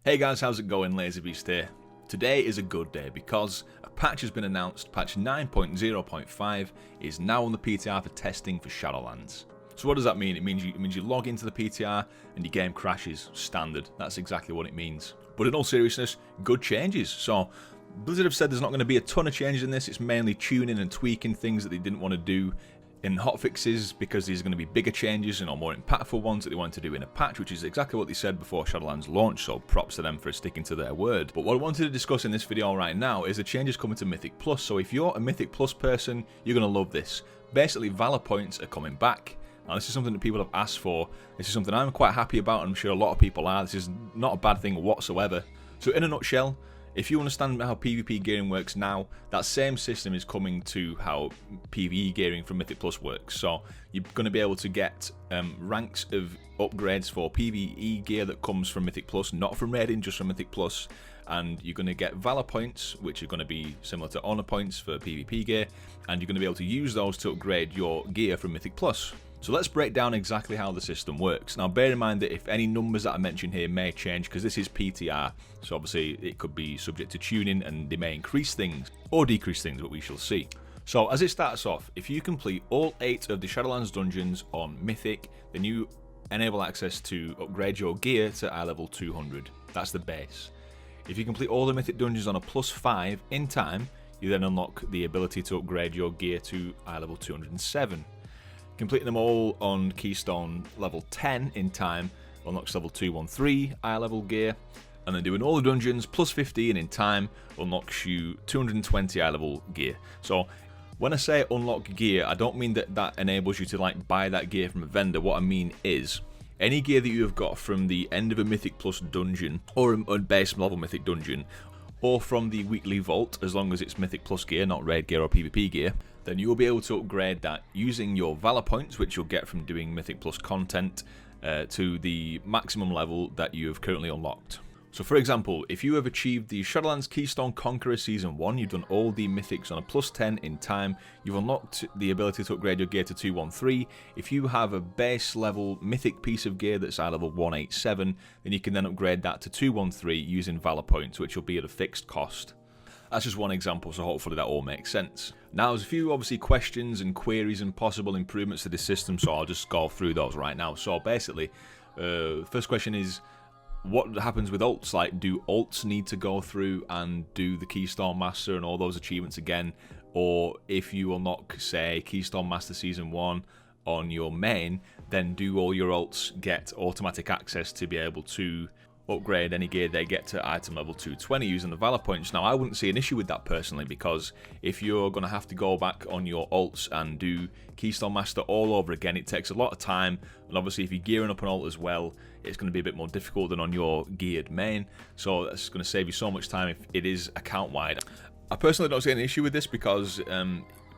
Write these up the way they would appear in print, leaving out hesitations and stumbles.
Hey guys, how's it going? LazyBeast here. Today is a good day because a patch has been announced. Patch 9.0.5 is now on the PTR for testing for Shadowlands. So what does that mean? It means you log into the PTR and your game crashes. Standard. That's exactly what it means. But in all seriousness, good changes. So Blizzard have said there's not going to be a ton of changes in this. It's mainly tuning and tweaking things that they didn't want to do in hotfixes, because these are going to be bigger changes and more impactful ones that they wanted to do in a patch, which is exactly what they said before Shadowlands launch, so props to them for sticking to their word. But what I wanted to discuss in this video right now is the changes coming to Mythic Plus. So if you're a Mythic Plus person, you're going to love this. Basically, Valor points are coming back. Now, this is something that people have asked for. This is something I'm quite happy about, and I'm sure a lot of people are. This is not a bad thing whatsoever. So in a nutshell, if you understand how PvP gearing works now, that same system is coming to how PvE gearing from Mythic Plus works. So you're going to be able to get ranks of upgrades for PvE gear that comes from Mythic Plus, not from raiding, just from Mythic Plus. And you're going to get Valor points, which are going to be similar to Honor points for PvP gear, and you're going to be able to use those to upgrade your gear from Mythic Plus. So let's break down exactly how the system works. Now bear in mind that if any numbers that I mention here may change, because this is PTR, so obviously it could be subject to tuning and they may increase things or decrease things, but we shall see. So as it starts off, if you complete all 8 of the Shadowlands dungeons on Mythic, then you enable access to upgrade your gear to eye level 200. That's the base. If you complete all the Mythic dungeons on a +5 in time, you then unlock the ability to upgrade your gear to eye level 207. Completing them all on Keystone level 10 in time unlocks level 213 eye level gear, and then doing all the dungeons +15 in time unlocks you 220 eye level gear. So when I say unlock gear, I don't mean that enables you to buy that gear from a vendor. What I mean is any gear that you have got from the end of a Mythic Plus dungeon or a base level Mythic dungeon, or from the weekly vault, as long as it's Mythic Plus gear, not raid gear or PvP gear, then you will be able to upgrade that using your Valor points, which you'll get from doing Mythic Plus content, to the maximum level that you have currently unlocked. So for example, if you have achieved the Shadowlands Keystone Conqueror Season 1, you've done all the Mythics on a +10 in time, you've unlocked the ability to upgrade your gear to 213. If you have a base level Mythic piece of gear that's at level 187, then you can then upgrade that to 213 using Valor points, which will be at a fixed cost. That's just one example, so hopefully that all makes sense. Now, there's a few obviously questions and queries and possible improvements to the system, so I'll just go through those right now. So basically, first question is, what happens with ults? Do ults need to go through and do the Keystone Master and all those achievements again? Or if you unlock, say, Keystone Master Season 1 on your main, then do all your ults get automatic access to be able to upgrade any gear they get to item level 220 using the Valor points? Now, I wouldn't see an issue with that personally, because if you're going to have to go back on your ults and do Keystone Master all over again, it takes a lot of time, and obviously if you're gearing up an ult as well, it's going to be a bit more difficult than on your geared main, so that's going to save you so much time if it is account wide. I personally don't see any issue with this, because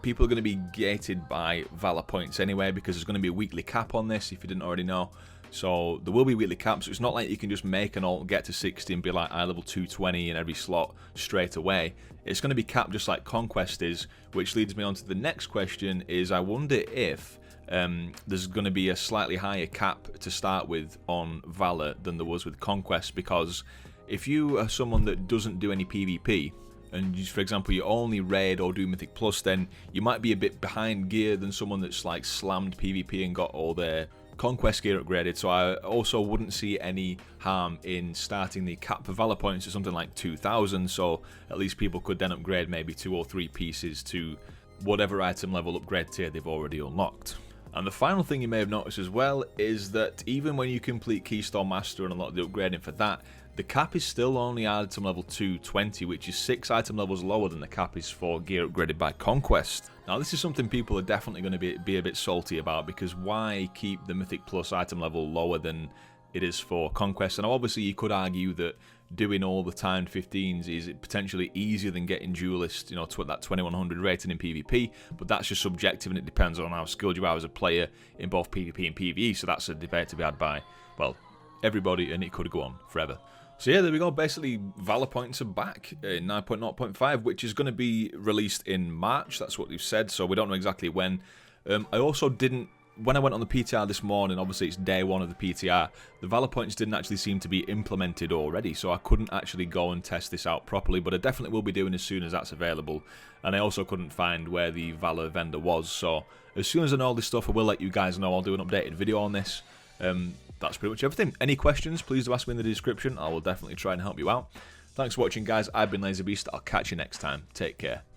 people are going to be gated by Valor points anyway, because there's going to be a weekly cap on this, if you didn't already know. So there will be weekly caps, so it's not like you can just make an ult, get to 60 and be like eye level 220 in every slot straight away. It's going to be capped just like Conquest is, which leads me on to the next question is, I wonder if there's going to be a slightly higher cap to start with on Valor than there was with Conquest, because if you are someone that doesn't do any PvP, and you, for example, you only raid or do Mythic Plus, then you might be a bit behind gear than someone that's slammed PvP and got all their Conquest gear upgraded. So I also wouldn't see any harm in starting the cap for Valor points to something like 2,000, so at least people could then upgrade maybe 2 or 3 pieces to whatever item level upgrade tier they've already unlocked. And the final thing you may have noticed as well is that even when you complete Keystone Master and unlock the upgrading for that, the cap is still only item level 220, which is 6 item levels lower than the cap is for gear upgraded by Conquest. Now this is something people are definitely going to be a bit salty about, because why keep the Mythic Plus item level lower than it is for Conquest? And obviously you could argue that doing all the timed 15s is potentially easier than getting Duelist, to that 2100 rating in PvP, but that's just subjective and it depends on how skilled you are as a player in both PvP and PvE, so that's a debate to be had by, well, everybody, and it could go on forever. So yeah, there we go. Basically, Valor points are back in 9.0.5, which is going to be released in March. That's what they've said, so we don't know exactly when. I also didn't when I went on the PTR this morning, obviously it's day 1 of the PTR, the Valor points didn't actually seem to be implemented already, so I couldn't actually go and test this out properly, but I definitely will be doing as soon as that's available. And I also couldn't find where the Valor vendor was, so as soon as I know all this stuff, I will let you guys know. I'll do an updated video on this. That's pretty much everything. Any questions, please do ask me in the description. I will definitely try and help you out. Thanks for watching, guys. I've been LaserBeast. I'll catch you next time. Take care.